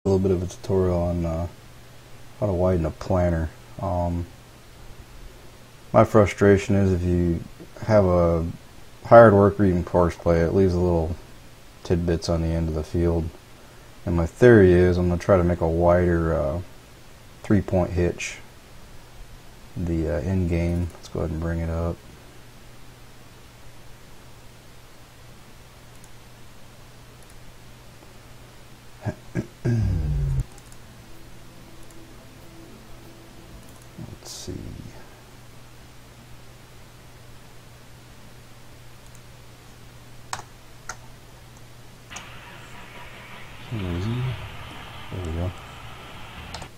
A little bit of a tutorial on how to widen a planter. My frustration is if you have a hired worker reading course play, it leaves a little tidbits on the end of the field. And my theory is I'm going to try to make a wider 3-point hitch. The end game. Let's go ahead and bring it up. Let's see. There we go.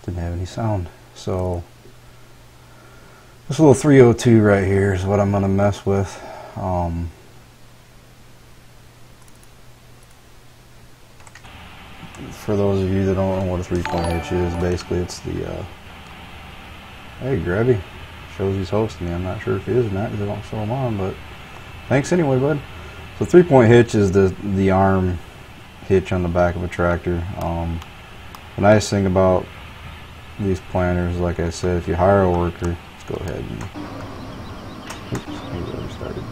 Didn't have any sound. So this little 302 right here is what I'm going to mess with. For those of you that don't know what a 3-point hitch is, basically it's the hey Grabby, shows he's hosting me. I'm not sure if he is or not because I don't show him on, but thanks anyway, bud. So 3-point hitch is the arm hitch on the back of a tractor. The nice thing about these planters, like I said, if you hire a worker, let's go ahead and oops, maybe I already started.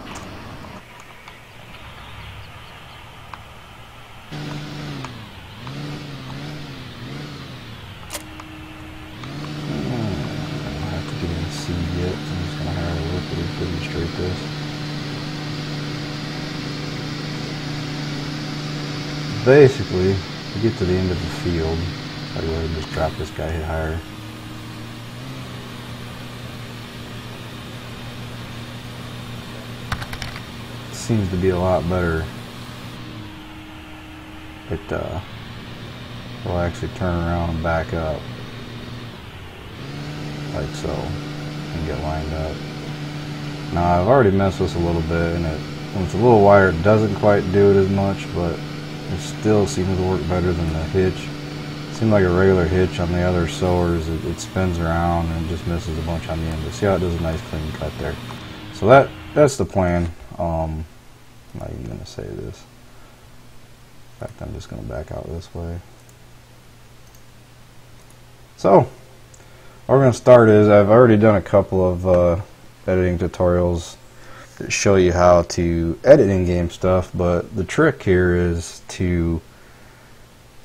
Yet, so I'm just going to hire a worker to demonstrate this. Basically, to get to the end of the field, I'll go ahead and just drop this guy higher. It seems to be a lot better. It will actually turn around and back up, like so. And get lined up. Now I've already messed with this a little bit, and when it's a little wider it doesn't quite do it as much, but it still seems to work better than the hitch. It seems like a regular hitch on the other sowers, it spins around and just misses a bunch on the end. But see how it does a nice clean cut there. So that's the plan. I'm not even going to say this. In fact, I'm just going to back out this way. So what we're going to start is, I've already done a couple of editing tutorials that show you how to edit in-game stuff, but the trick here is to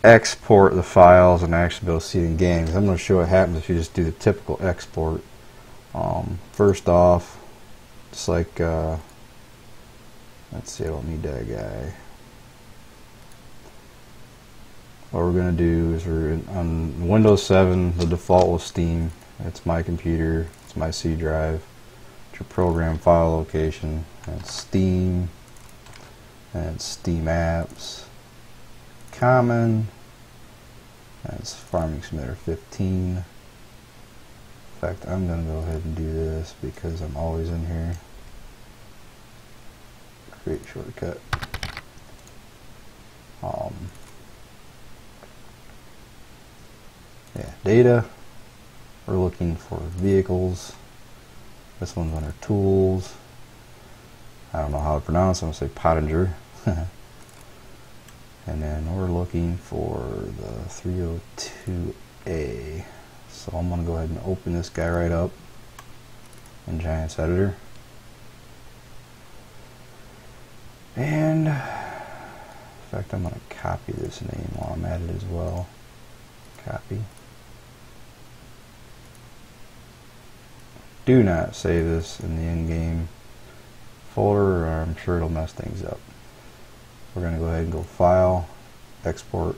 export the files and actually be able to see it in games. I'm going to show what happens if you just do the typical export. First off, just like, let's see, I don't need that guy. What we're going to do is on Windows 7, the default was Steam. It's my computer, it's my C drive, it's your program file location, and it's Steam, and it's Steam Apps, Common, and it's Farming Simulator 15. In fact, I'm going to go ahead and do this because I'm always in here. Create shortcut. Yeah, data, we're looking for vehicles. This one's under tools. I don't know how to pronounce it. I'm going to say Poettinger. And then we're looking for the 302A. So I'm going to go ahead and open this guy right up in Giants Editor. And in fact, I'm going to copy this name while I'm at it as well. Copy. Do not save this in the in-game folder, or I'm sure it'll mess things up. We're going to go ahead and go File, Export,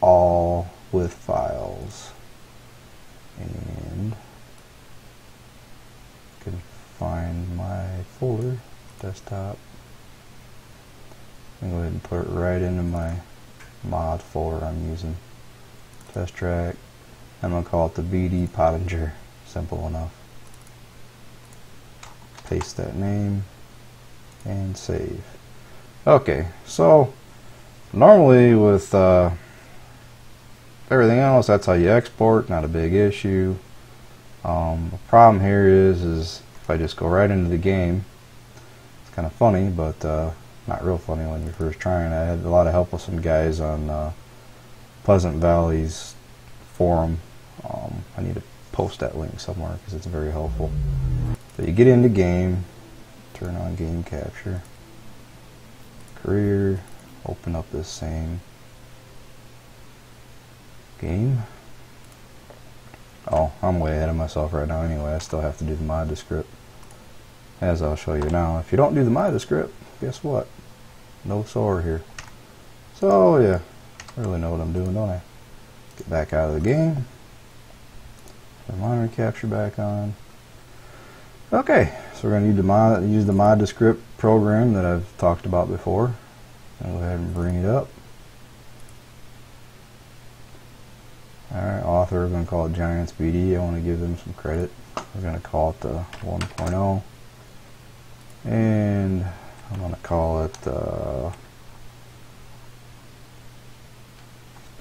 All with Files, and I can find my folder, desktop, and go ahead and put it right into my mod folder I'm using. Test track. I'm going to call it the BD Poettinger. Simple enough. Paste that name and save. Okay, so normally with everything else, that's how you export, not a big issue. The problem here is if I just go right into the game, it's kind of funny, but not real funny when you're first trying. I had a lot of help with some guys on Pleasant Valley's forum. I need to post that link somewhere because it's very helpful. So you get into game, turn on game capture, career, open up this same game. Oh, I'm way ahead of myself right now anyway. I still have to do the mod descript, as I'll show you now. If you don't do the mod descript, guess what? No Sower here. So yeah, I really know what I'm doing, don't I? Get back out of the game. Turn monitor capture back on. Okay, so we're going to use the mod descript program that I've talked about before. I'll go ahead and bring it up. Alright, author, we're going to call it Giants BD. I want to give them some credit. We're going to call it the 1.0. And I'm going to call it,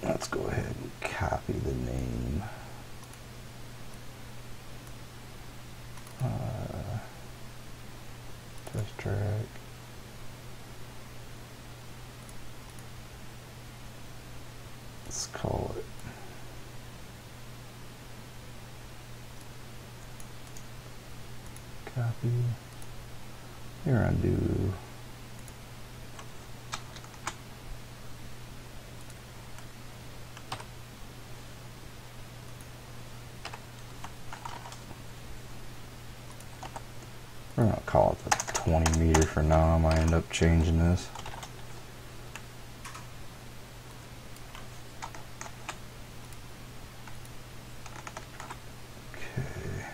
let's go ahead and copy the name. Test track. Let's call it copy. Here undo. We're going to call it the 20 meter for now. I might end up changing this. Okay.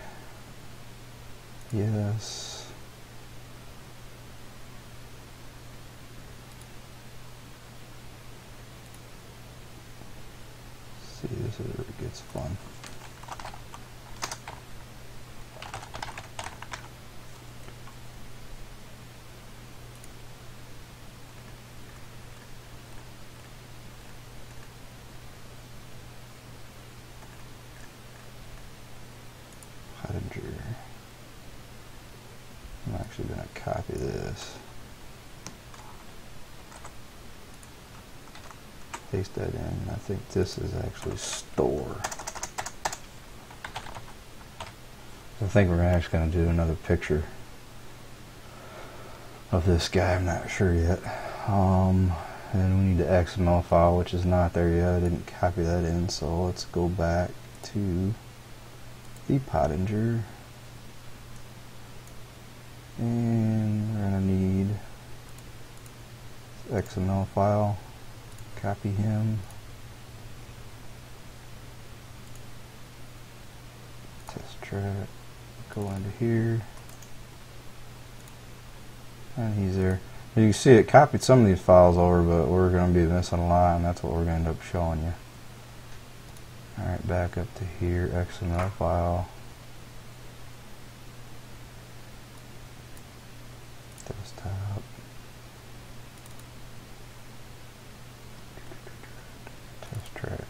Yes. See, this is where it gets fun. Poettinger. I'm actually going to copy this, paste that in. I think this is actually store. I think we're actually going to do another picture of this guy. I'm not sure yet. And we need the XML file, which is not there yet. I didn't copy that in, so let's go back to the Poettinger. And we're going to need XML file, copy him, test track, go into here, and he's there. You can see it copied some of these files over, but we're going to be missing a lot, and that's what we're going to end up showing you. Alright, back up to here, XML file. Desktop. Test track.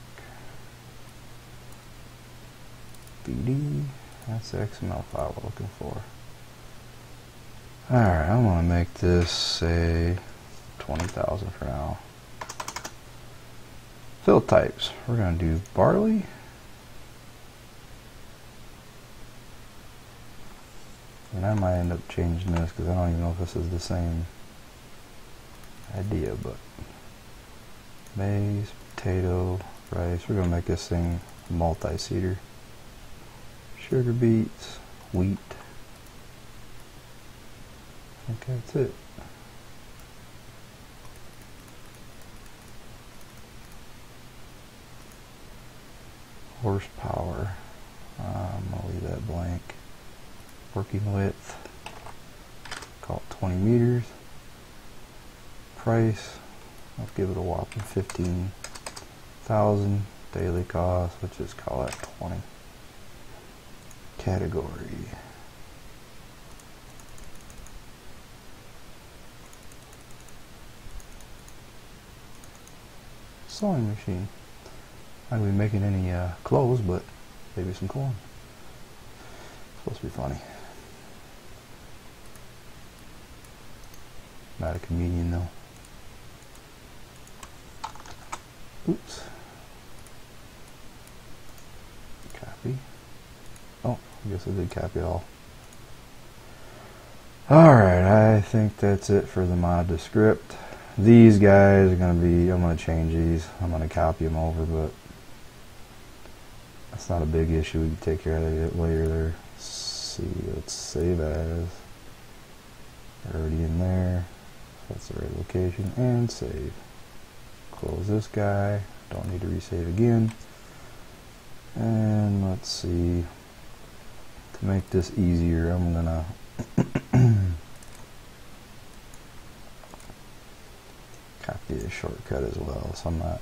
BD. That's the XML file we're looking for. Alright, I'm going to make this, say, 20,000 for now. Fill types. We're going to do barley. And I might end up changing this because I don't even know if this is the same idea, but maize, potato, rice. We're going to make this thing multi-seeder. Sugar beets, wheat. I think that's it. Horsepower. I'm going to leave that blank. Working width, call it 20 meters. Price, let's give it a whopping 15,000. Daily cost, let's just call that 20. Category. Sewing machine. Not going to be making any clothes, but maybe some corn. Supposed to be funny. Not a comedian though. Oops. guess I did copy all. Alright, I think that's it for the mod to script. These guys are going to be, I'm going to change these. I'm going to copy them over, but that's not a big issue. We can take care of it later there. Let's see, let's save as. Already in there. That's the right location. And save. Close this guy. Don't need to resave again. And let's see. To make this easier, I'm going to copy a shortcut as well, so I'm not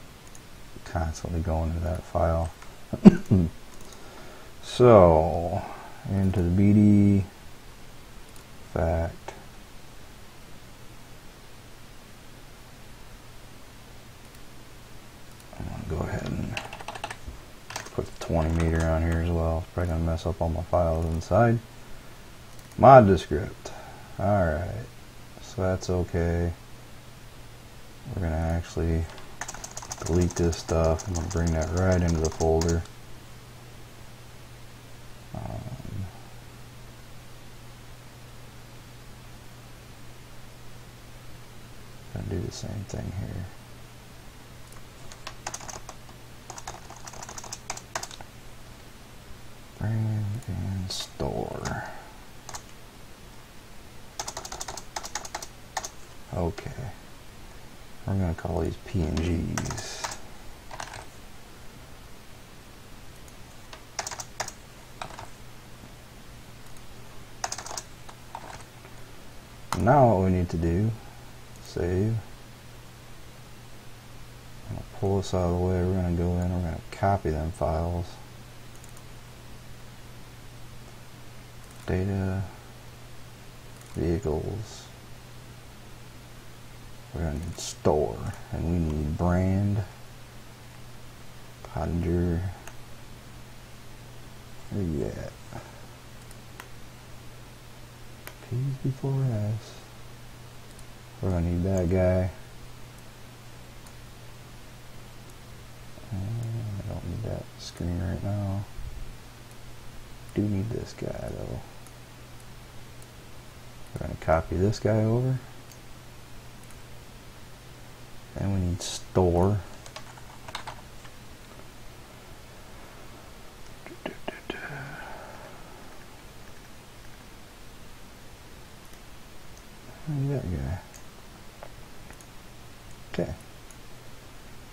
constantly going to that file. So, into the BD fact. I'm going to go ahead and put the 20 meter on here as well. It's probably going to mess up all my files inside. Mod to script. Alright, so that's okay. We're going to actually delete this stuff. I'm going to bring that right into the folder. Going to do the same thing here. Bring and store. Okay. We're going to call these PNGs. Now what we need to do, save. I'm going to pull this out of the way. We're going to go in, we're going to copy them files. Data, vehicles. We're going to need store, and we need brand, Poettinger. Where you at? P's before S. We're going to need that guy. I don't need that screen right now. Do need this guy though. We're going to copy this guy over. And we need store. And that guy. Okay.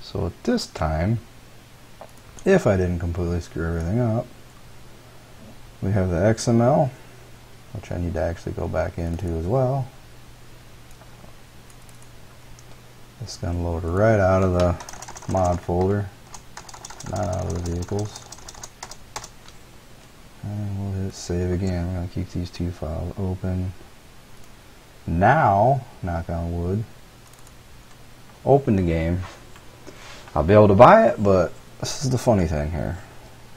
So at this time, if I didn't completely screw everything up, we have the XML, which I need to actually go back into as well. It's going to load right out of the mod folder, not out of the vehicles. And we'll hit save again. We're going to keep these two files open. Now, knock on wood, open the game. I'll be able to buy it, but this is the funny thing here.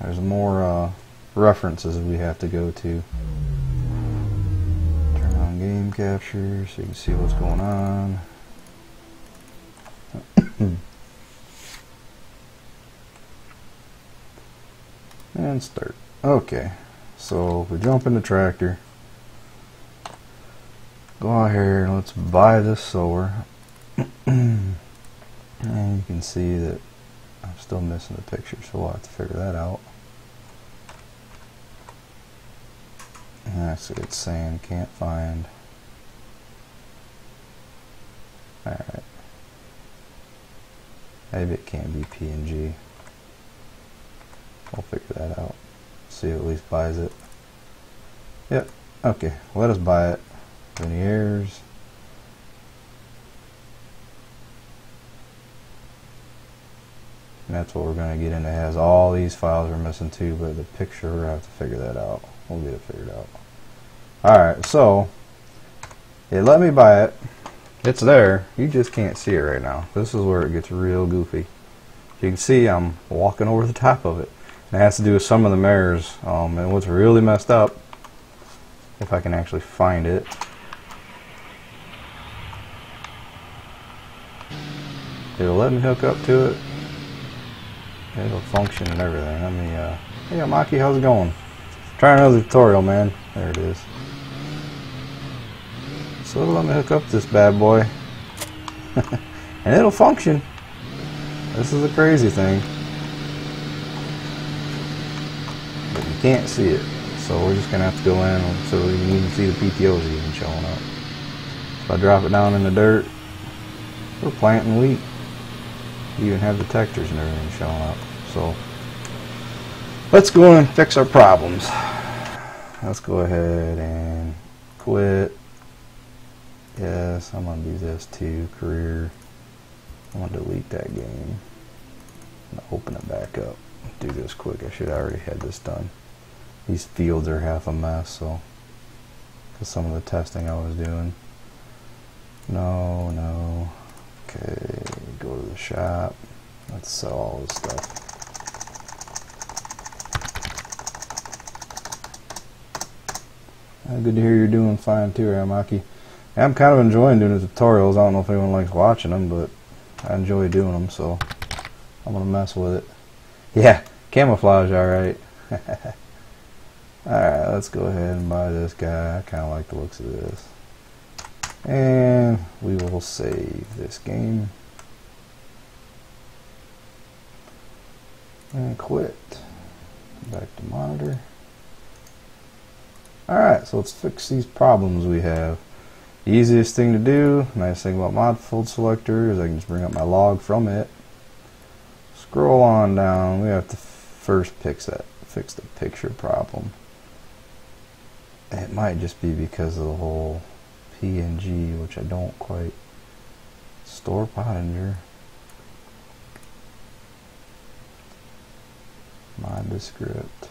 There's more references we have to go to. Turn on game capture so you can see what's going on. And start. Okay, so if we jump in the tractor, go out here and let's buy this sower. And you can see that I'm still missing the picture, so we'll have to figure that out. And actually it's saying can't find. Alright. Maybe it can't be PNG. We'll figure that out. See who at least buys it. Yep. Okay. Let us buy it. Any errors? And that's what we're going to get into. It has all these files we're missing too, but the picture, we're going to have to figure that out. We'll get it figured out. Alright, so it let me buy it. It's there. You just can't see it right now. This is where it gets real goofy. You can see I'm walking over the top of it. And it has to do with some of the mirrors. And what's really messed up, if I can actually find it, it'll let me hook up to it. It'll function and everything. Let me, hey Maki, how's it going? Try another tutorial, man. There it is. So let me hook up this bad boy. And it'll function. This is the crazy thing. But you can't see it. So we're just going to have to go in so you can even see the PTOs even showing up. If I drop it down in the dirt, we're planting wheat. You even have detectors and everything showing up. So let's go in and fix our problems. Let's go ahead and quit. Yes, I'm going to do this too. Career. I'm going to delete that game. I'm going to open it back up. Do this quick. I should have already had this done. These fields are half a mess, so because some of the testing I was doing. No. Okay, go to the shop. Let's sell all this stuff. Good to hear you're doing fine too, Ramaki. I'm kind of enjoying doing the tutorials. I don't know if anyone likes watching them, but I enjoy doing them, so I'm going to mess with it. Yeah, camouflage, alright. Alright, let's go ahead and buy this guy. I kind of like the looks of this. And we will save this game. And quit. Back to monitor. Alright, so let's fix these problems we have. The easiest thing to do, nice thing about mod fold selector, is I can just bring up my log from it. Scroll on down. We have to first fix the picture problem. It might just be because of the whole PNG, which I don't quite store Poettinger. Mod the script.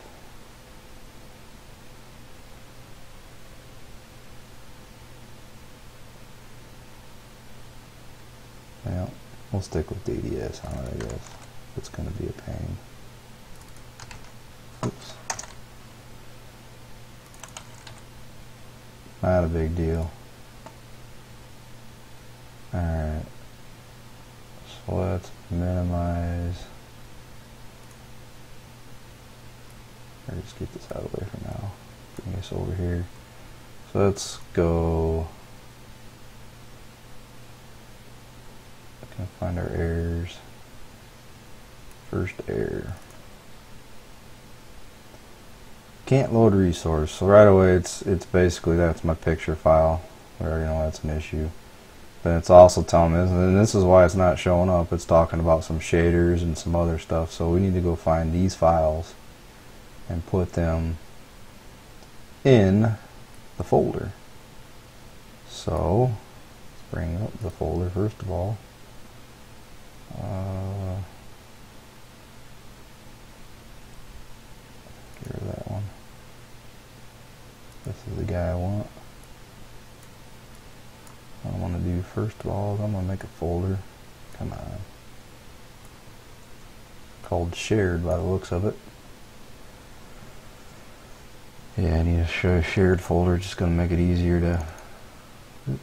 Yeah, we'll stick with DDS on it, I guess. It's going to be a pain. Oops. Not a big deal. Alright. So let's minimize. Or just get this out of the way for now. Bring this over here. So let's go. Gonna find our errors. First error. Can't load resource. So right away it's basically that's my picture file. We already know that's an issue. But it's also telling me, and this is why it's not showing up, it's talking about some shaders and some other stuff. So we need to go find these files and put them in the folder. So let's bring up the folder first of all. Get rid of that one. This is the guy I want. What I want to do first of all is I'm going to make a folder. Come on. Called shared by the looks of it. Yeah, I need to show a shared folder. It's just going to make it easier to. Oops.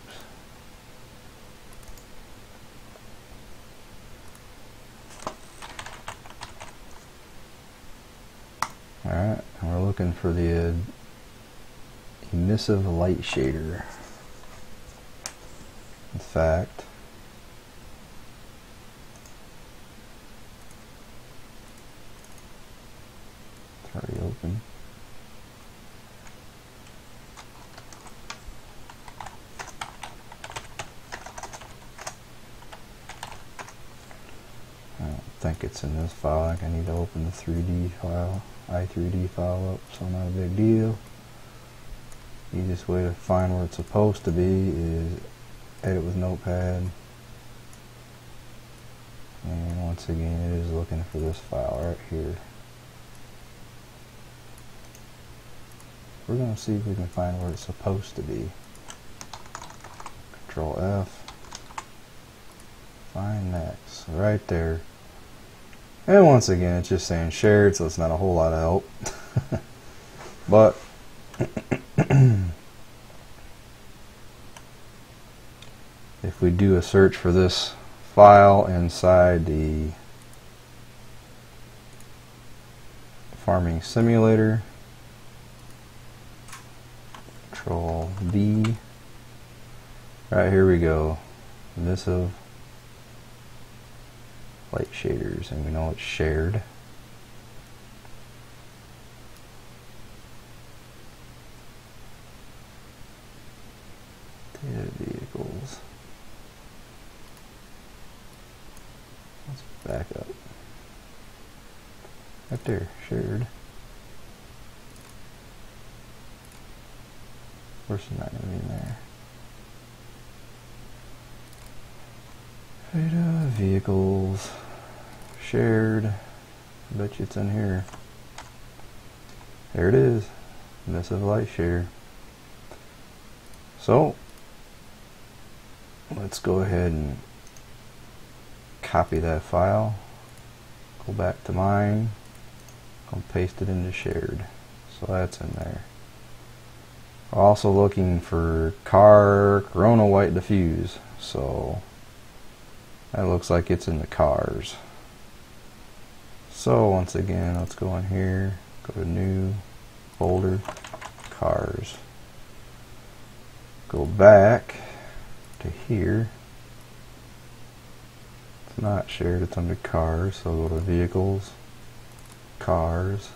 Alright, and we're looking for the emissive light shader. In fact, it's already open. I don't think it's in this file. I think I need to open the 3D file. i3D file up, so not a big deal. Easiest way to find where it's supposed to be is edit with notepad, and once again it is looking for this file right here. We're going to see if we can find where it's supposed to be. Control F, find next, right there. And once again, it's just saying shared, so it's not a whole lot of help. But if we do a search for this file inside the farming simulator, Control V. Right, here we go. Emissive light shaders, and we know it's shared. Data vehicles. Let's back up. Right there, shared. Of course, it's not going to be in there. Data vehicles. Shared. I bet you it's in here. There it is. Emissive light share. So, let's go ahead and copy that file. Go back to mine. I'll paste it into shared. So that's in there. We're also looking for Corona white diffuse. So that looks like it's in the cars. So once again, let's go in here, go to new folder, cars. Go back to here. It's not shared, it's under cars, so go to vehicles, cars,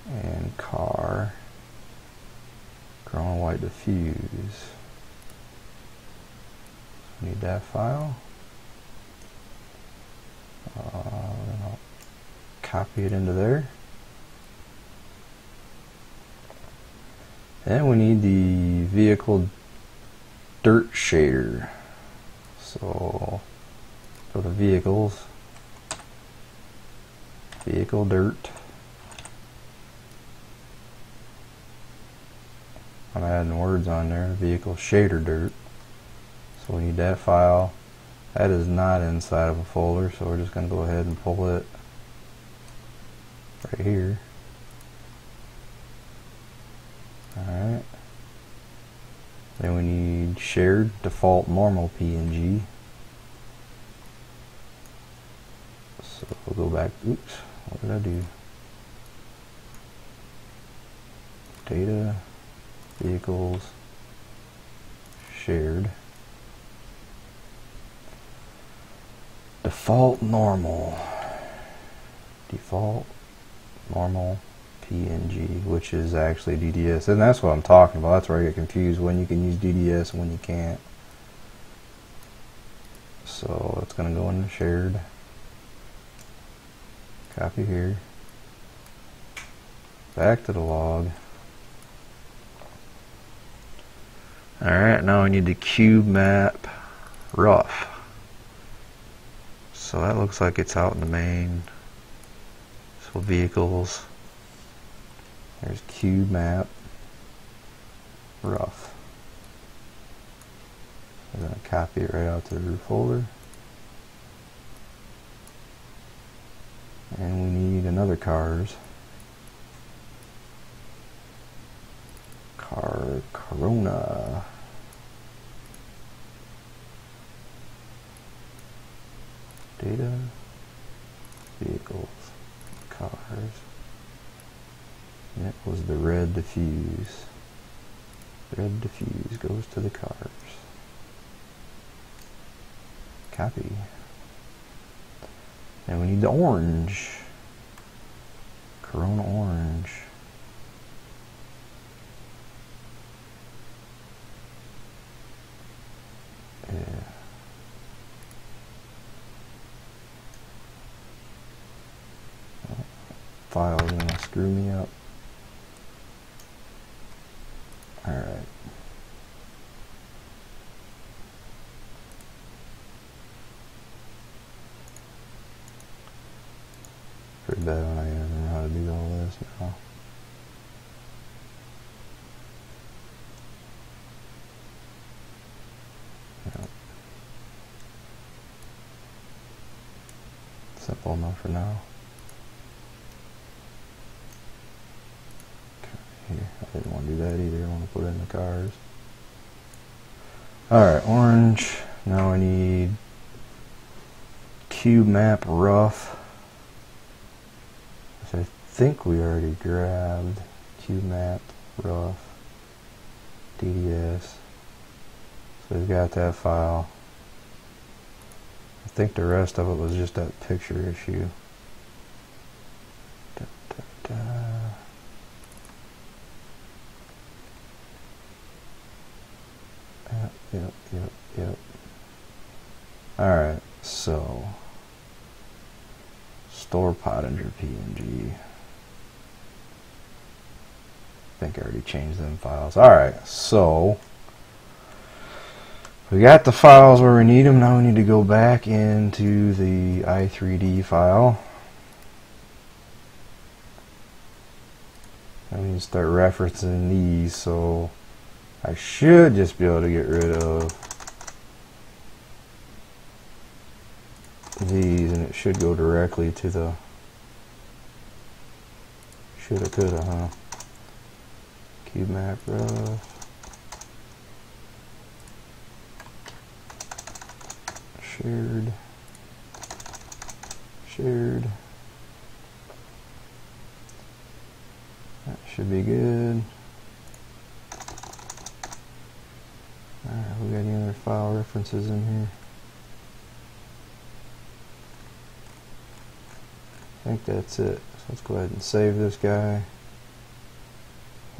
and car, Corona white diffuse. Need that file. Then I'll copy it into there. And we need the vehicle dirt shader. So go to vehicles, vehicle dirt. I'm adding words on there, vehicle shader dirt. So we need that file. That is not inside of a folder, so we're just going to go ahead and pull it right here. Alright. Then we need shared default normal PNG. So we'll go back. Oops, what did I do? Data, vehicles, shared. Default normal PNG, which is actually DDS, and that's what I'm talking about. That's where I get confused when you can use DDS and when you can't. So it's going to go into shared, copy here, back to the log. Alright, now we need the cube map rough. So that looks like it's out in the main. So vehicles. There's cube map rough. I'm going to copy it right out to the root folder. And we need another cars. Corona. Data, vehicles, cars, and it was the red diffuse. Red diffuse goes to the cars. Copy. And we need the orange. Corona orange. Yeah. File is gonna screw me up. Alright. Pretty bad when I even know how to do all this now. Yep. Simple enough for now. Here, I didn't want to do that either. I want to put in the cars. Alright, orange. Now I need cube map rough. Which I think we already grabbed. Cube map rough. DDS. So we've got that file. I think the rest of it was just that picture issue. Da, da, da. Yep. Alright, so store Poettinger PNG. I think I already changed them files. Alright, so we got the files where we need them. Now we need to go back into the i3D file. I need to start referencing these, so I should just be able to get rid of these, and it should go directly to the shoulda, coulda, huh? Cube map rough. Shared. That should be good. Alright, we got any other file references in here? I think that's it. So let's go ahead and save this guy.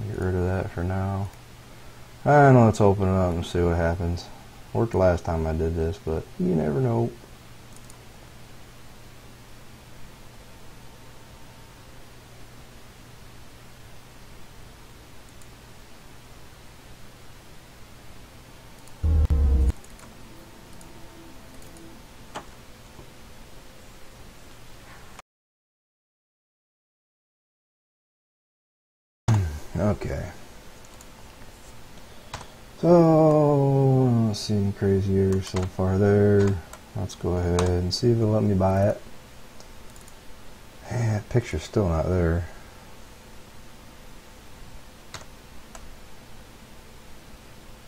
Get rid of that for now. And let's open it up and see what happens. Worked last time I did this, but you never know. Okay. So, let's see any crazy errors so far there. Let's go ahead and see if it'll let me buy it. That picture's still not there.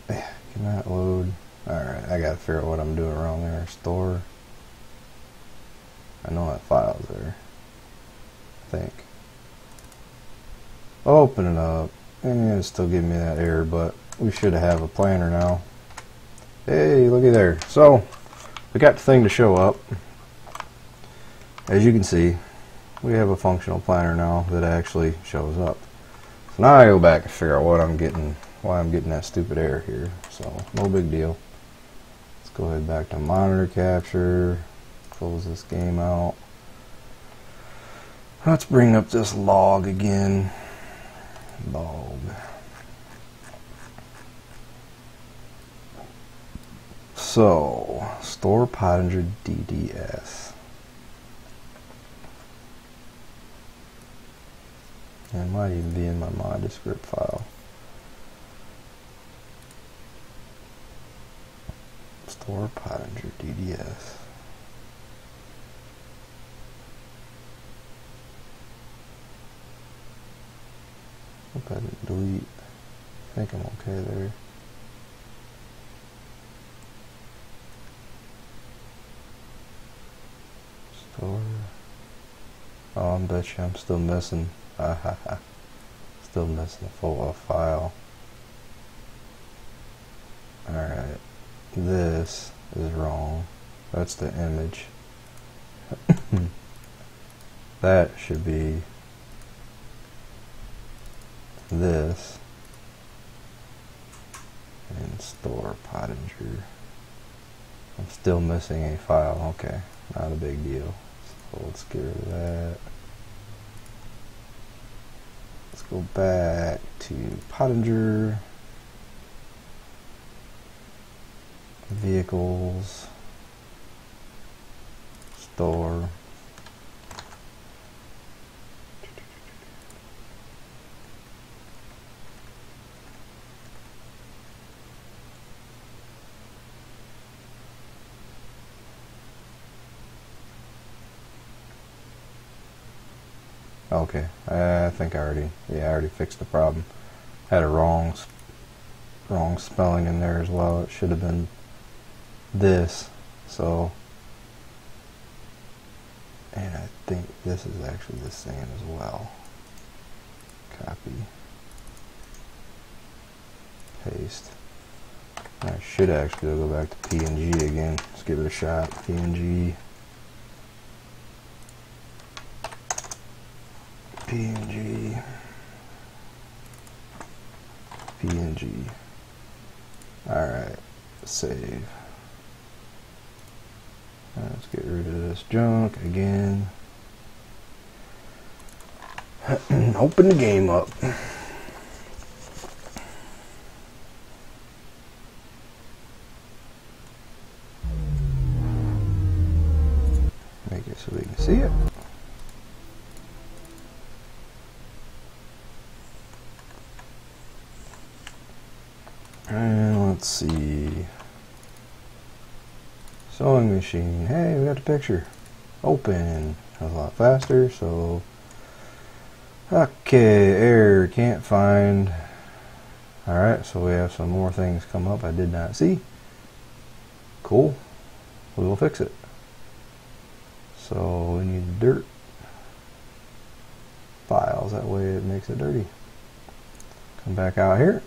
Cannot load. Alright, I gotta figure out what I'm doing wrong there. Store. I know that file's there. I think. Open it up. And it's still giving me that error, but we should have a planner now. Hey, looky there. So, we got the thing to show up. As you can see, we have a functional planner now that actually shows up. So now I go back and figure out what I'm getting, why I'm getting that stupid error here. So, no big deal. Let's go ahead back to monitor capture, close this game out. Let's bring up this log again. Log. So, store Poettinger DDS. It might even be in my mod.script file. Store Poettinger DDS. Hope I didn't delete. I think I'm okay there. Store. Oh, I bet you I'm still missing. Still missing a full file. Alright. This is wrong. That's the image. That should be this. And store Poettinger. I'm still missing a file. Okay. Not a big deal. So let's get rid of that. Let's go back to Poettinger. Vehicles. Store. Okay, I think I already fixed the problem. Had a wrong spelling in there as well. It should have been this. So, and I think this is actually the same as well. Copy, paste. I should actually go back to PNG again. Let's give it a shot. PNG. PNG. PNG. Alright, save. Let's get rid of this junk again. Open the game up. Make it so we can see it. And let's see. Sewing machine. Hey, we got the picture. Open. That's a lot faster, so. Okay, error, can't find. Alright, so we have some more things come up I did not see. Cool. We will fix it. So we need dirt files, that way it makes it dirty. Come back out here.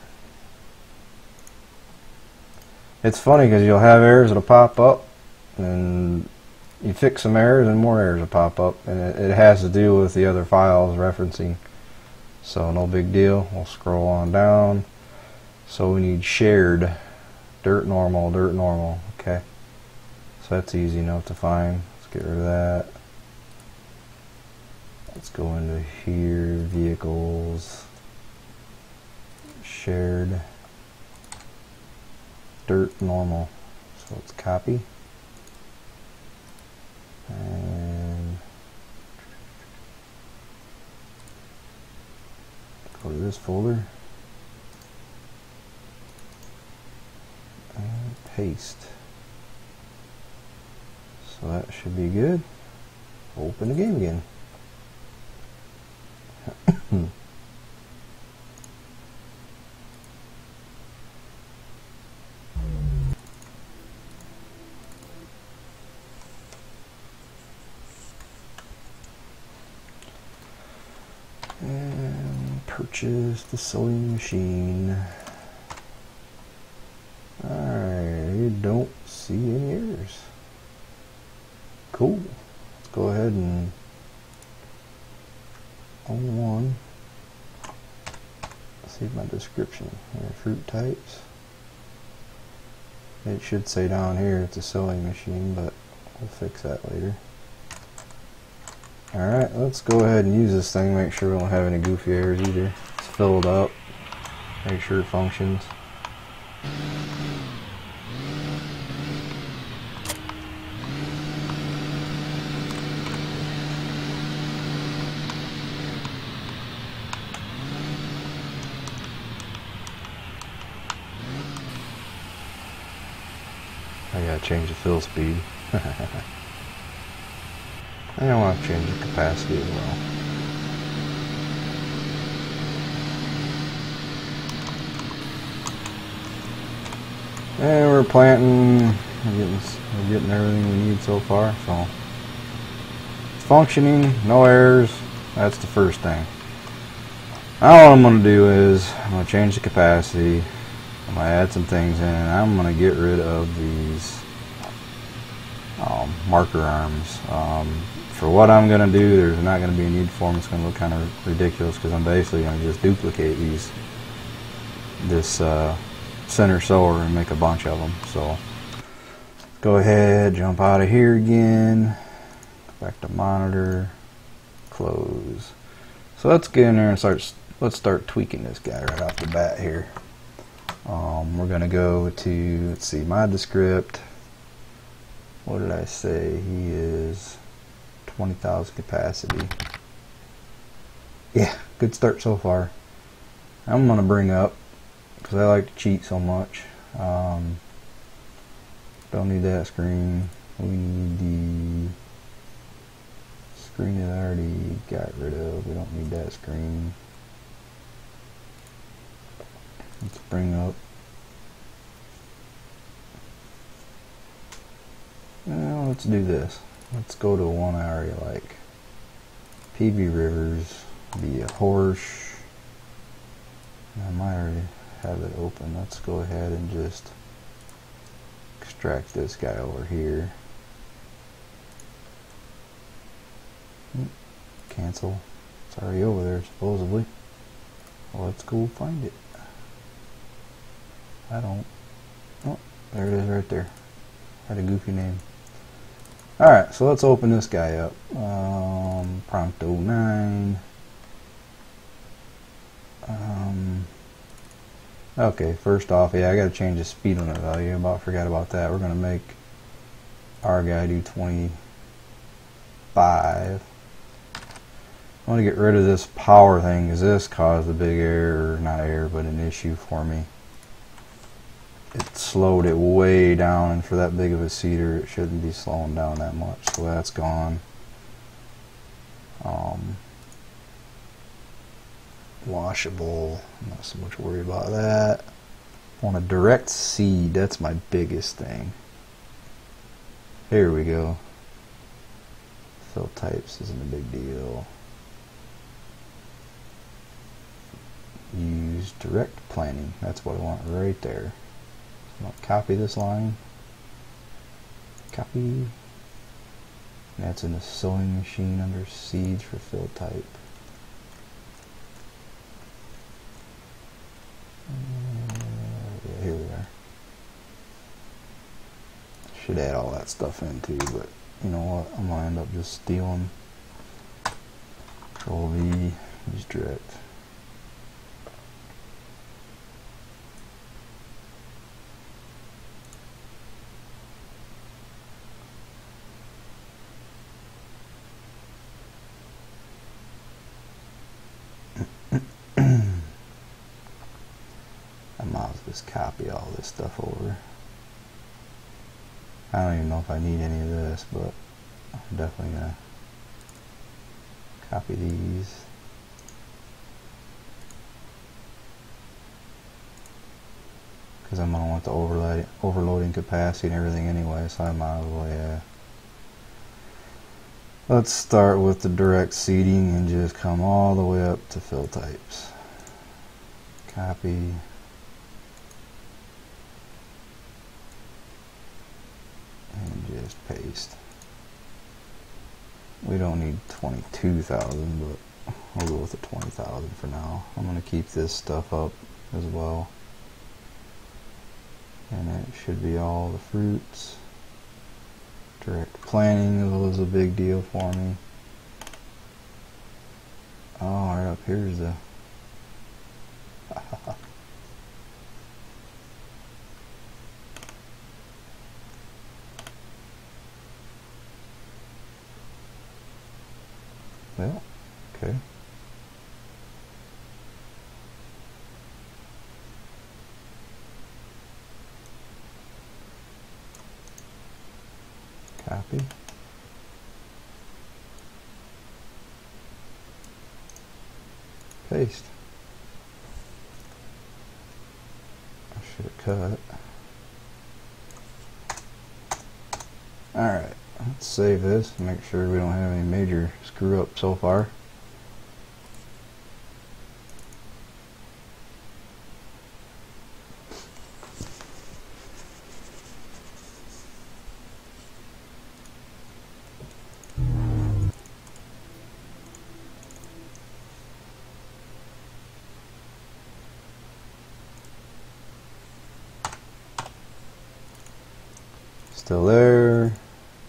It's funny because you'll have errors that'll pop up, and you fix some errors and more errors will pop up, and it has to do with the other files referencing. So no big deal. We'll scroll on down. So we need shared dirt normal. Okay. So that's easy enough to find. Let's get rid of that. Let's go into here, vehicles, shared dirt normal. So let's copy and go to this folder and paste. So that should be good. Open the game again. And purchase the sewing machine. Alright, you don't see any errors. Cool. Let's go ahead and on one. See my description. Here, fruit types. It should say down here it's a sewing machine, but we'll fix that later. Alright, let's go ahead and use this thing, make sure we don't have any goofy errors either. It's filled up, make sure it functions. I gotta change the fill speed. And I want to change the capacity as well. And we're planting, we're getting everything we need so far, so it's functioning, no errors. That's the first thing. Now what I'm going to do is I'm going to change the capacity. I'm going to add some things in, and I'm going to get rid of these marker arms. For what I'm going to do, there's not going to be a need for them. It's going to look kind of ridiculous because I'm basically going to just duplicate this center sower and make a bunch of them. So go ahead, jump out of here again, go back to monitor, close. So let's get in there and let's start tweaking this guy right off the bat here. We're going to go to, let's see, mod descript. What did I say? He is 20,000 capacity. Yeah, good start so far. I'm going to bring up, because I like to cheat so much. Don't need that screen. We need the screen that I already got rid of. We don't need that screen. Let's bring up. Well, let's do this. Let's go to one I already like. PV Rivers, be a horse. I might already have it open. Let's go ahead and just extract this guy over here. Cancel. It's already over there, supposedly. Well, let's go find it. I don't. Oh, there it is right there. Had a goofy name. Alright, so let's open this guy up. Prompt 09. Okay, first off, yeah, I gotta change the speed limit value. Forgot about that. We're gonna make our guy do 25. I want to get rid of this power thing because this caused a big error, not error, but an issue for me. It slowed it way down, and for that big of a seeder, it shouldn't be slowing down that much. So that's gone. Washable, I'm not so much worried about that. I want a direct seed, that's my biggest thing. Here we go. Fill types isn't a big deal. Use direct planting, that's what I want right there. So I'm going to copy this line. Copy. That's in the sewing machine under seeds for fill type. Yeah, here we are. Should add all that stuff in too, but you know what? I'm gonna end up just stealing. Control V, use direct. Just copy all this stuff over. I don't even know if I need any of this, but I'm definitely gonna copy these. Because I'm gonna want the overloading capacity and everything anyway, so I might as well, yeah. Let's start with the direct seeding and just come all the way up to fill types. Copy. And just paste. We don't need 22,000, but we'll go with the 20,000 for now. I'm going to keep this stuff up as well. And it should be all the fruits. Direct planting was a big deal for me. Oh, right up here's the... Well, okay. Copy. Paste. I should have cut. Alright, let's save this and make sure we don't have any major screw up so far. Still there,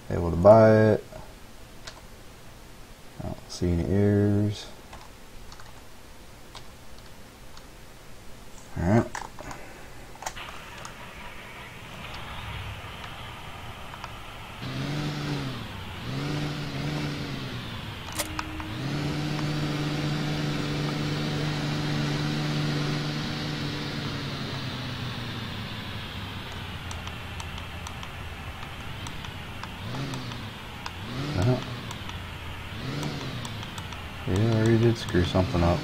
able to buy it. I don't see any errors. Alright. Yeah, I already did screw something up.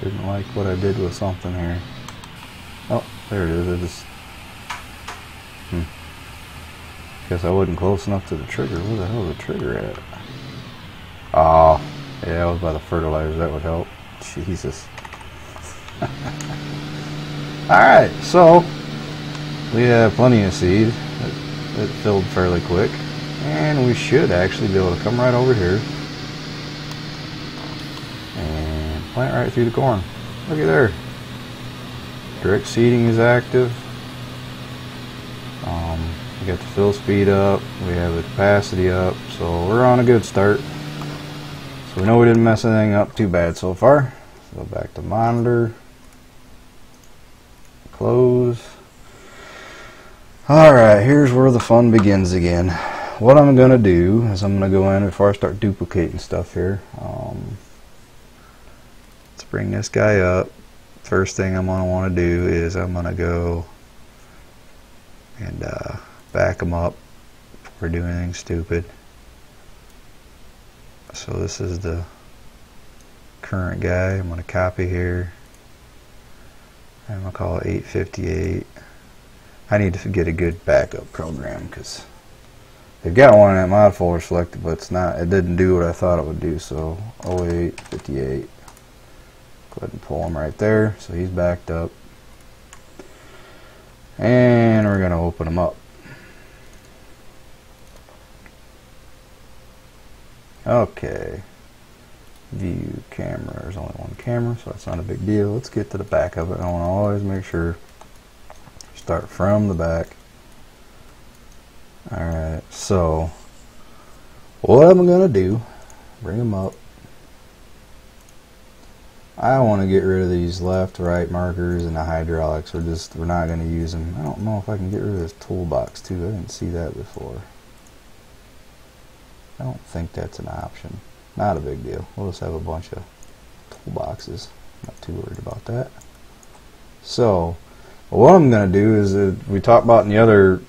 Didn't like what I did with something here. Oh, there it is. I just... Guess I wasn't close enough to the trigger. Where the hell is the trigger at? Oh, yeah, I was by the fertilizer. That would help. Jesus. Alright, so we have plenty of seed. It filled fairly quick. And we should actually be able to come right over here and plant right through the corn. Look at there. Direct seeding is active. We got the fill speed up. We have the capacity up. So we're on a good start. So we know we didn't mess anything up too bad so far. So back to monitor. Close. Alright, here's where the fun begins again. What I'm going to do is I'm going to go in before I start duplicating stuff here. Let's bring this guy up. First thing I'm going to want to do is I'm going to go and back him up before doing anything stupid. So this is the current guy. I'm going to copy here. I'm going to call it 858. I need to get a good backup program because they've got one in that mod folder selected, but it's not. It didn't do what I thought it would do. So 0858. Go ahead and pull him right there. So he's backed up, and we're going to open him up. Okay. View camera. There's only one camera, so that's not a big deal. Let's get to the back of it. I want to always make sure. Start from the back. Alright, so what I'm going to do, bring them up. I want to get rid of these left, right markers and the hydraulics. We're not going to use them. I don't know if I can get rid of this toolbox too. I didn't see that before. I don't think that's an option. Not a big deal. We'll just have a bunch of toolboxes. Not too worried about that. So what I'm going to do is we talked about in the other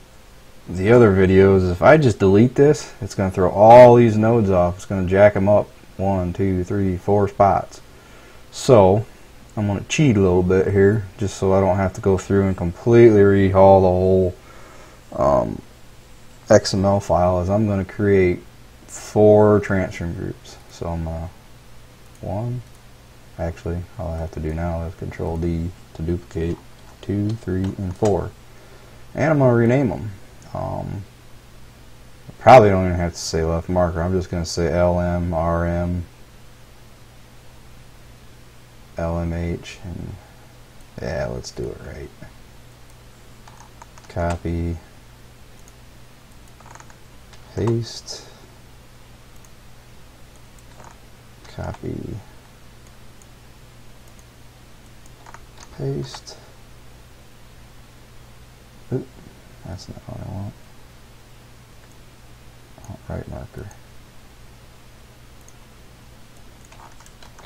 videos. If I just delete this, it's going to throw all these nodes off. It's going to jack them up 1, 2, 3, 4 spots. So I'm going to cheat a little bit here, just so I don't have to go through and completely rehaul the whole XML file. Is I'm going to create 4 transfer groups. So I'm one. Actually, all I have to do now is Control D to duplicate. 2, 3, and 4, and I'm going to rename them. Probably don't even have to say left marker. I'm just going to say LM, RM, LMH, and yeah, let's do it right. Copy, paste, copy, paste. Oop, that's not what I want. Oh, right marker.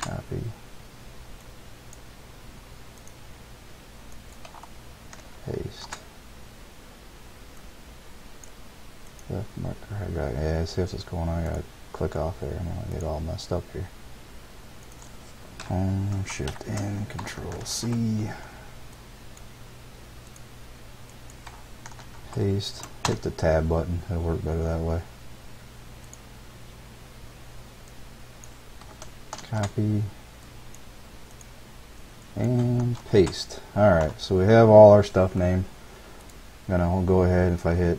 Copy. Paste. Left marker. I got. Yeah, see what's going on. I gotta click off there. I'm gonna get all messed up here. Home, Shift N, Control C. Paste, hit the tab button, it'll work better that way. Copy and paste. Alright, so we have all our stuff named. We'll go ahead, if I hit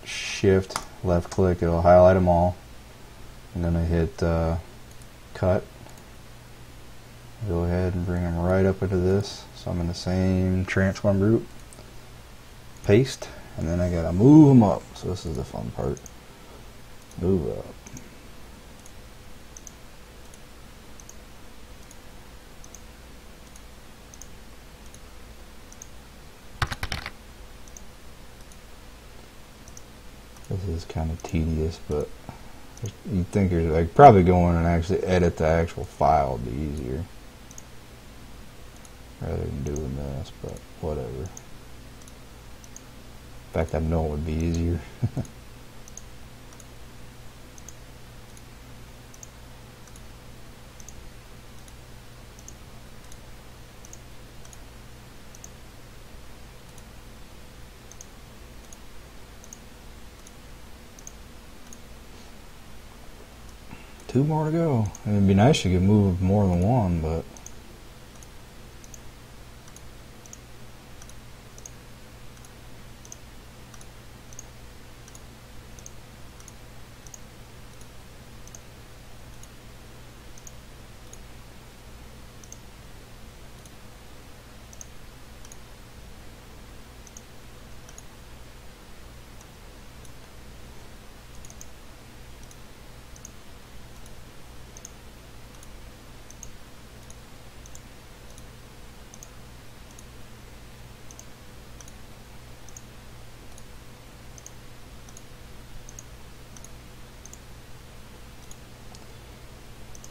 Shift, left click, it'll highlight them all. I'm going to hit cut. Go ahead and bring them right up into this. So I'm in the same transform group. Paste, and then I gotta move them up. So this is the fun part. Move up. This is kind of tedious, but you'd think there's like probably go in and actually edit the actual file would be easier rather than doing this, but whatever. In fact, I know it would be easier. 2 more to go. It'd be nice if you could move more than one, but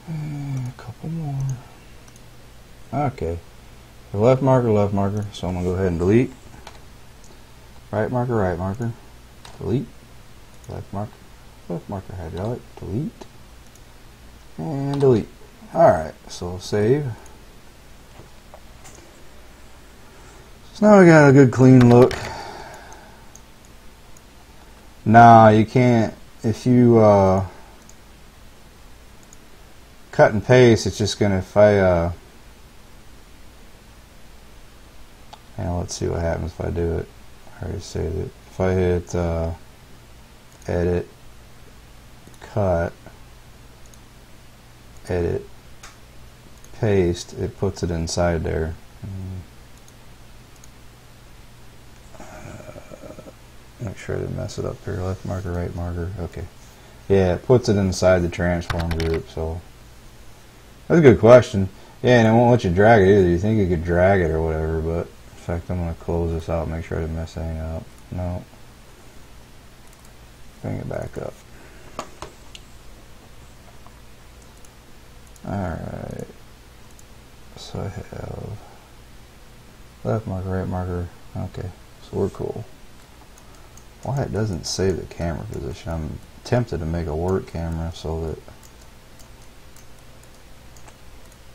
a couple more. Okay. The left marker, so I'm going to go ahead and delete. Right marker, delete. Left marker, hydraulic, delete. And delete. Alright, so save. So now we got a good clean look. Nah, you can't, if you cut and paste, it's just gonna, if I let's see what happens if I do it. I already saved it. If I hit edit, cut, edit, paste, it puts it inside there. Make sure I didn't mess it up here. Left marker, right marker. Okay. Yeah, it puts it inside the transform group, so that's a good question. Yeah, and it won't let you drag it either. You think you could drag it or whatever, but in fact, I'm going to close this out, make sure I didn't mess anything up. No. Bring it back up. Alright. So I have left marker, right marker. Okay, so we're cool. Why it doesn't save the camera position? I'm tempted to make a work camera so that.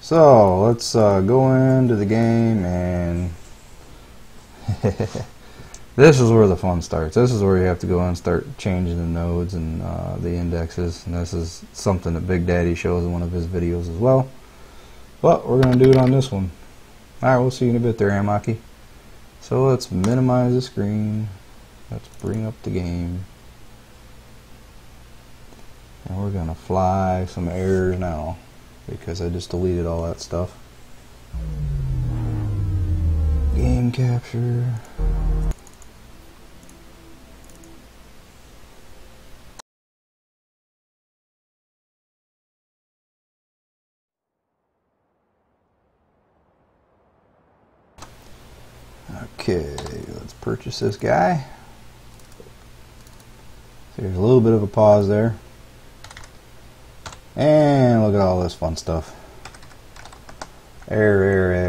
So let's go into the game, and this is where the fun starts. This is where you have to go and start changing the nodes and the indexes, and this is something that Big Daddy shows in one of his videos as well. But we're going to do it on this one. Alright, we'll see you in a bit there, Amaki. So let's minimize the screen. Let's bring up the game. And we're going to fly some errors now, because I just deleted all that stuff. Game capture. Okay, let's purchase this guy. There's a little bit of a pause there. And look at all this fun stuff. Error.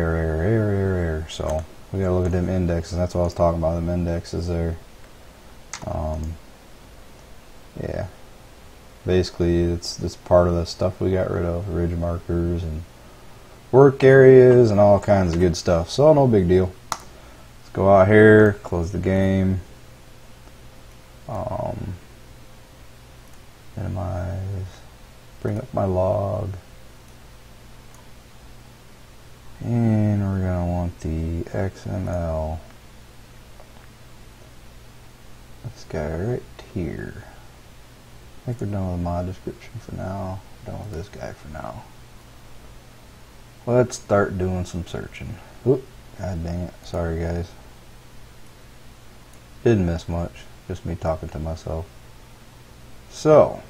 So we gotta look at them indexes. That's what I was talking about, them indexes there. Yeah. Basically it's part of the stuff we got rid of. Ridge markers and work areas and all kinds of good stuff. So no big deal. Let's go out here, close the game. Minimize, bring up my log, and we're going to want the XML, this guy right here. I think we're done with the mod description for now. We're done with this guy for now. Let's start doing some searching. Oop, god dang it, sorry guys. Didn't miss much, just me talking to myself. So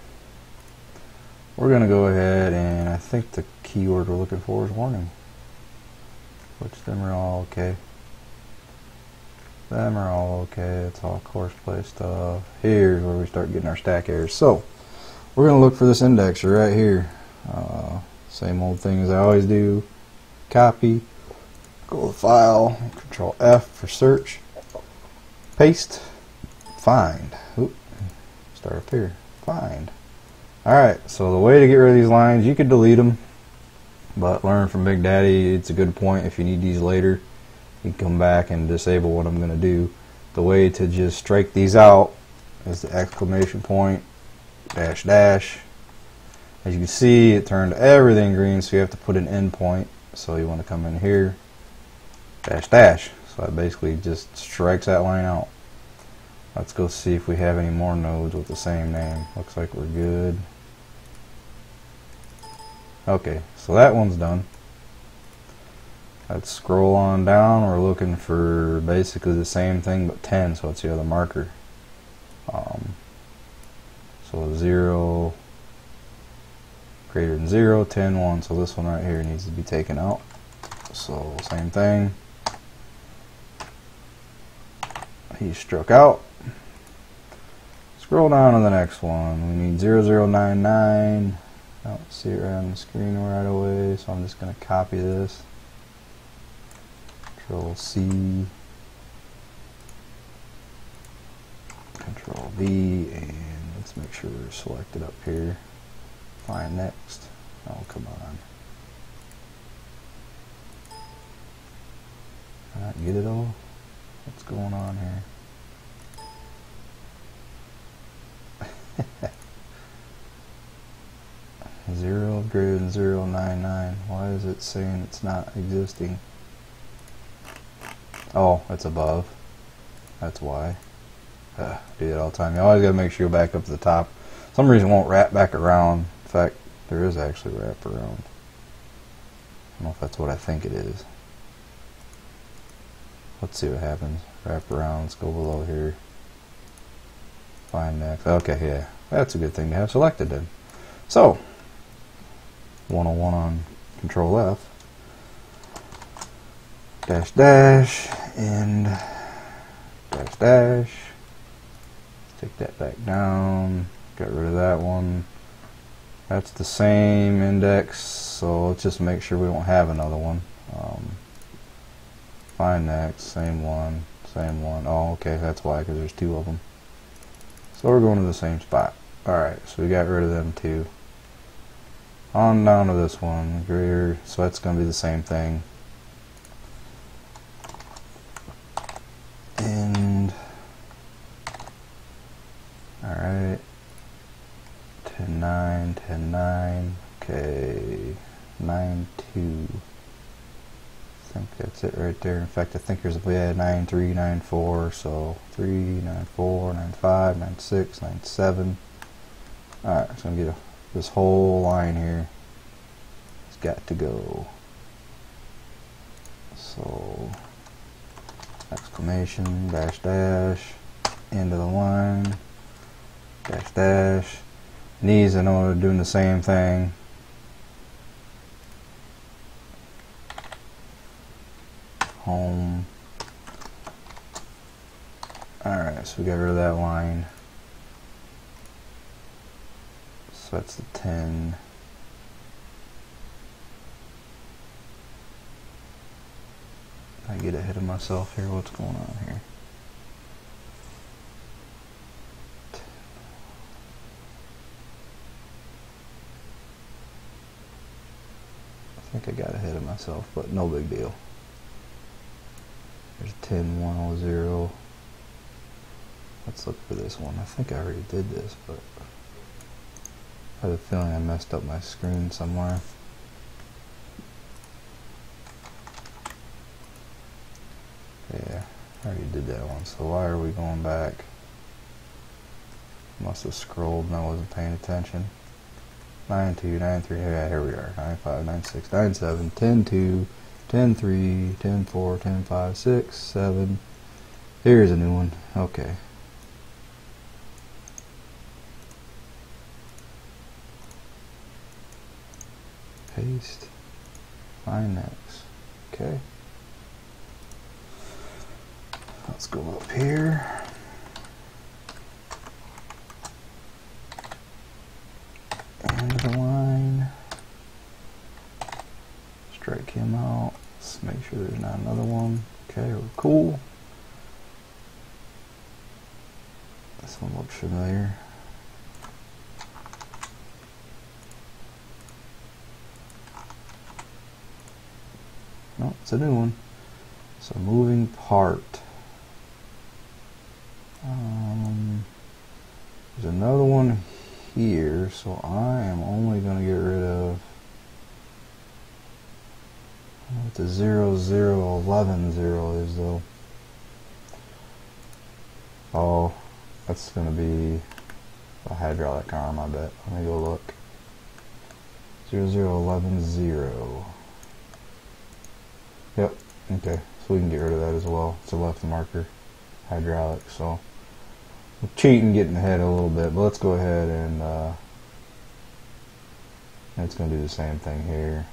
we're going to go ahead, and I think the keyword we're looking for is warning, which them are all okay. Them are all okay. It's all courseplay stuff. Here's where we start getting our stack errors. So we're going to look for this indexer right here. Same old thing as I always do. Copy, go to File, Control F for search, paste, find. Oop, start up here. Find. Alright, so the way to get rid of these lines, you could delete them, but learn from Big Daddy, it's a good point. If you need these later, you can come back and disable what I'm going to do. The way to just strike these out is the exclamation point, dash dash, As you can see, it turned everything green, so you have to put an endpoint. So you want to come in here, dash dash. So that basically just strikes that line out. Let's go see if we have any more nodes with the same name. Looks like we're good. Okay, so that one's done. Let's scroll on down. We're looking for basically the same thing but 10, so it's the other marker. So 0 greater than 0, 10, 1. So this one right here needs to be taken out. So same thing. He struck out. Scroll down to the next one. We need 0099. I don't see it right on the screen right away, so I'm just going to copy this. Control C, Control V, and let's make sure we're selected up here. Find next. Oh, come on. Can I get it all? What's going on here? 0 greater than 099. Why is it saying it's not existing? Oh, it's above. That's why. Do that all the time. You always gotta make sure you go back up to the top. For some reason it won't wrap back around. In fact, there is actually wrap around. I don't know if that's what I think it is. Let's see what happens. Wrap around. Let's go below here. Find next. Okay, yeah. That's a good thing to have selected then. So, 101 on Control F. Dash dash and dash dash. Take that back down. Get rid of that one. That's the same index, so let's just make sure we don't have another one. Find next, same one, same one. Oh, okay, that's why, because there's two of them. So we're going to the same spot. Alright, so we got rid of them two. On down to this one, greater, so that's going to be the same thing. And, alright, 10-9, 10-9, okay, 9-2. I think that's it right there. In fact, I think there's a 9-3, 9-4, so 3, 9-4, 9-5, 9-6, 9-7. Alright, so I'm going to get this whole line here. It's got to go. So, exclamation, dash dash, end of the line, dash dash. These I know are doing the same thing. Home. Alright, so we got rid of that line. So that's the 10. I get ahead of myself here. What's going on here? I think I got ahead of myself, but no big deal. There's 10-100. Let's look for this one. I think I already did this, but I have a feeling I messed up my screen somewhere. Yeah, I already did that one, so why are we going back? Must have scrolled and I wasn't paying attention. 9-2, 9-3, yeah, here we are. 9-5, 9-6, 9-7, 10-2, 10-3, 10-4, 10-5, 6, 7. Here's a new one. Okay. Paste. Find next. Okay. Let's go up here. End of the line. Strike him out. Let's make sure there's not another one. Okay, we're cool. This one looks familiar. No, it's a new one. So moving part. There's another one here, so I am only going 0010 is though? Oh, that's gonna be a hydraulic arm, I bet. Let me go look. 00110. Yep, okay, so we can get rid of that as well. It's a left marker, hydraulic, so I'm cheating, getting ahead a little bit, but let's go ahead and it's going to do the same thing here.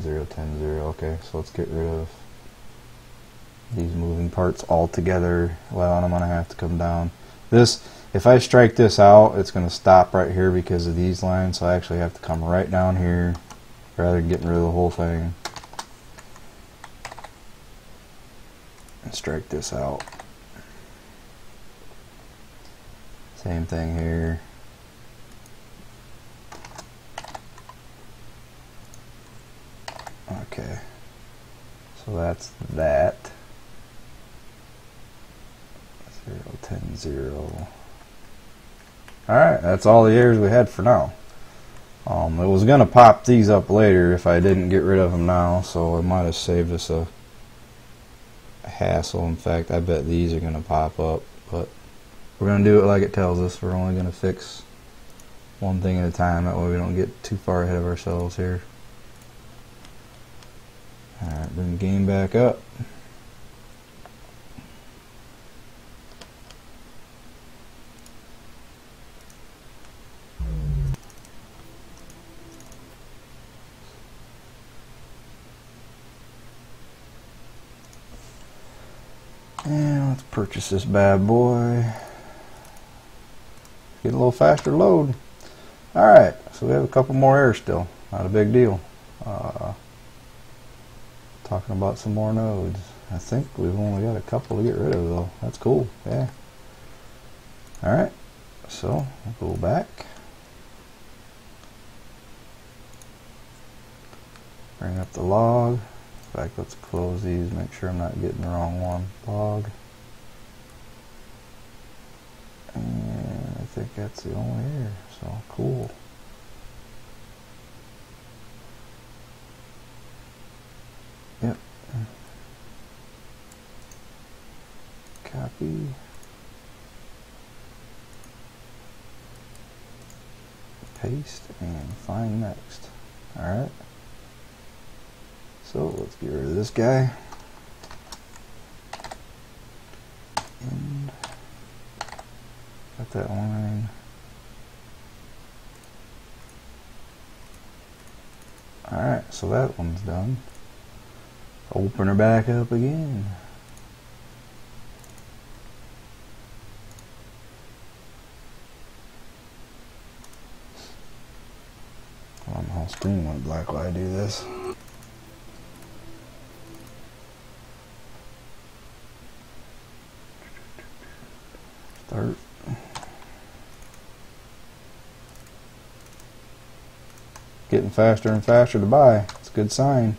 0100. Okay, so let's get rid of these moving parts altogether. Well, I'm going to have to come down. This, if I strike this out, it's going to stop right here because of these lines, so I actually have to come right down here rather than getting rid of the whole thing. And strike this out. Same thing here. Okay, so that's that. 0100. Alright, that's all the errors we had for now. It was going to pop these up later if I didn't get rid of them now, so it might have saved us a hassle. In fact, I bet these are going to pop up, but we're going to do it like it tells us. We're only going to fix one thing at a time, that way we don't get too far ahead of ourselves here. Alright, bring the game back up. And let's purchase this bad boy. Get a little faster load. Alright, so we have a couple more errors still. Not a big deal. Talking about some more nodes. I think we've only got a couple to get rid of though. That's cool. Yeah. Alright, so we'll go back. Bring up the log. In fact, let's close these, make sure I'm not getting the wrong one. Log. And I think that's the only error, so cool. Yep. Copy. Paste and find next. Alright. So let's get rid of this guy. And got that line. Alright, so that one's done. Open her back up again. My whole screen went black while I do this. Start. Getting faster and faster to buy. It's a good sign.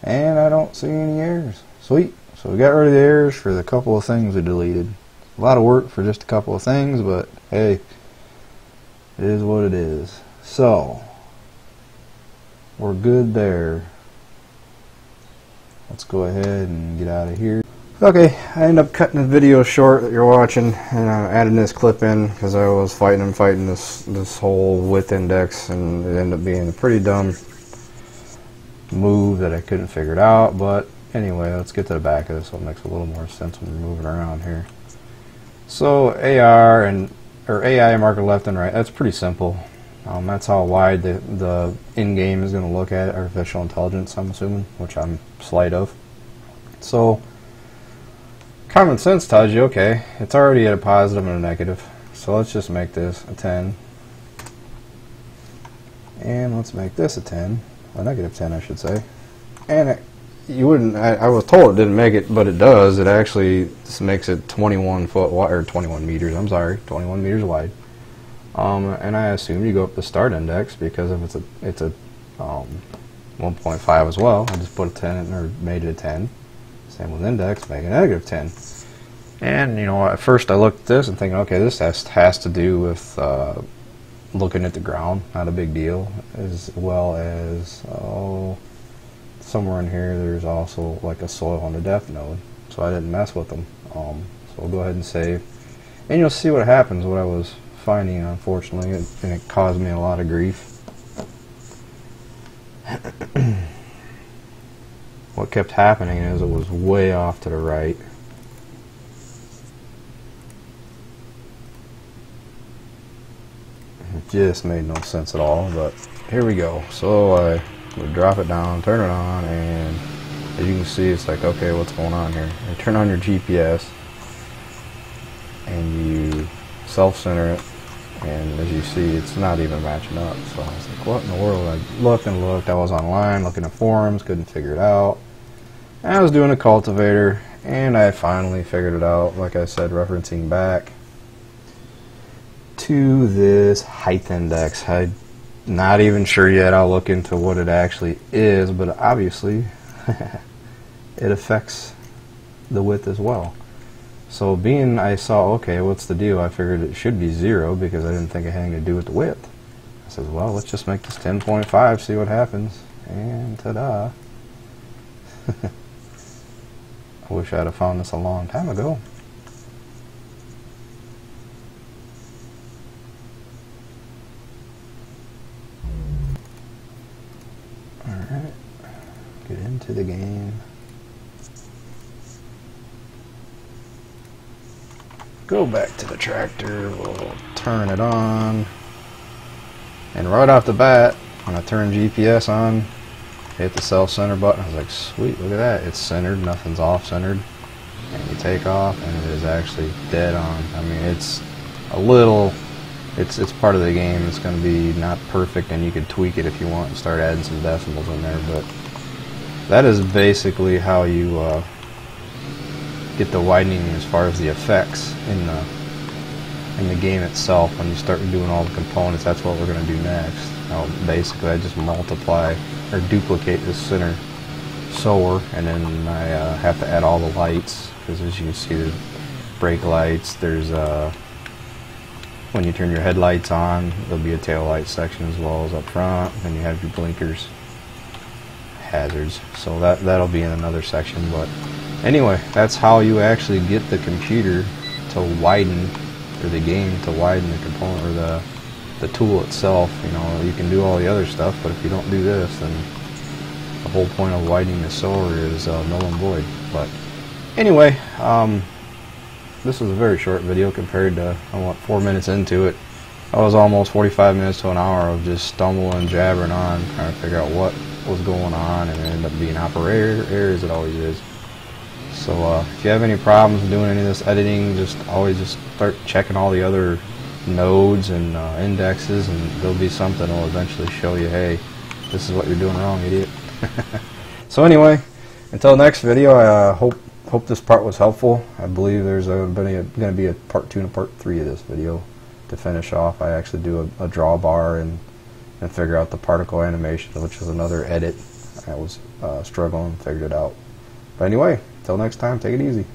And I don't see any errors. Sweet. So we got rid of the errors for the couple of things we deleted. A lot of work for just a couple of things, but hey, it is what it is. So we're good there. Let's go ahead and get out of here. Okay, I ended up cutting the video short that you're watching, and adding this clip in because I was fighting this whole width index, and it ended up being a pretty dumb move that I couldn't figure it out. But anyway, let's get to the back of this so it makes a little more sense when we're moving around here. So AI marker left and right, that's pretty simple. That's how wide the in-game is going to look at artificial intelligence, I'm assuming, which I'm slight of. So common sense tells you, okay, it's already at a positive and a negative, so let's just make this a 10, and let's make this a 10, a negative 10 I should say. And you wouldn't, I was told it didn't make it, but it does. It actually just makes it 21 foot wide, or 21 meters, I'm sorry, 21 meters wide. And I assume you go up the start index, because if it's a 1.5 as well, I just put a 10 in, or made it a 10. Same with index, make a negative 10. And you know, at first I looked at this and thinking, okay, this has to do with looking at the ground, not a big deal, as well as somewhere in here there's also like a soil and a depth node, so I didn't mess with them. So we'll go ahead and save, and you'll see what happens. What I was finding, unfortunately, and it caused me a lot of grief. What kept happening is it was way off to the right. It just made no sense at all, but here we go. So I would drop it down, turn it on, and as you can see, it's like, okay, what's going on here? You turn on your GPS and you self-center it, and as you see, it's not even matching up. So I was like, what in the world? I looked and looked. I was online looking at forums, couldn't figure it out. And I was doing a cultivator, and I finally figured it out, like I said, referencing back to this height index. I'm not even sure yet. I'll look into what it actually is, but obviously it affects the width as well. So being I saw, okay, what's the deal? I figured it should be 0 because I didn't think it had anything to do with the width. I said, well, let's just make this 10.5, see what happens. And ta-da. I wish I'd have found this a long time ago. Alright, get into the game. Go back to the tractor, we'll turn it on, and right off the bat, when I turn GPS on, hit the self-center button, I was like, sweet, look at that, it's centered, nothing's off-centered, and you take off, and it is actually dead on. I mean, it's a little, it's part of the game, it's going to be not perfect, and you could tweak it if you want and start adding some decimals in there, but that is basically how you get the widening as far as the effects in the game itself. When you start doing all the components, that's what we're going to do next. Now, basically, I just multiply or duplicate the center sower, and then I have to add all the lights, because as you can see, there's brake lights. There's when you turn your headlights on, there'll be a tail light section as well as up front. Then you have your blinkers, hazards. So that'll be in another section, but anyway, that's how you actually get the computer to widen, or the game to widen the component, or the tool itself. You know, you can do all the other stuff, but if you don't do this, then the whole point of widening the sower is null and void. But anyway, this was a very short video compared to, 4 minutes into it. I was almost 45 minutes to an hour of just stumbling, jabbering on, trying to figure out what was going on, and it ended up being operator errors, it always is. So if you have any problems doing any of this editing, always just start checking all the other nodes and indexes, and there'll be something that'll eventually show you, hey, this is what you're doing wrong, idiot. So anyway, until next video, I hope this part was helpful. I believe there's going to be a part 2 and a part 3 of this video to finish off. I actually do a drawbar and figure out the particle animation, which is another edit. I was struggling and figured it out. But anyway, till next time, take it easy.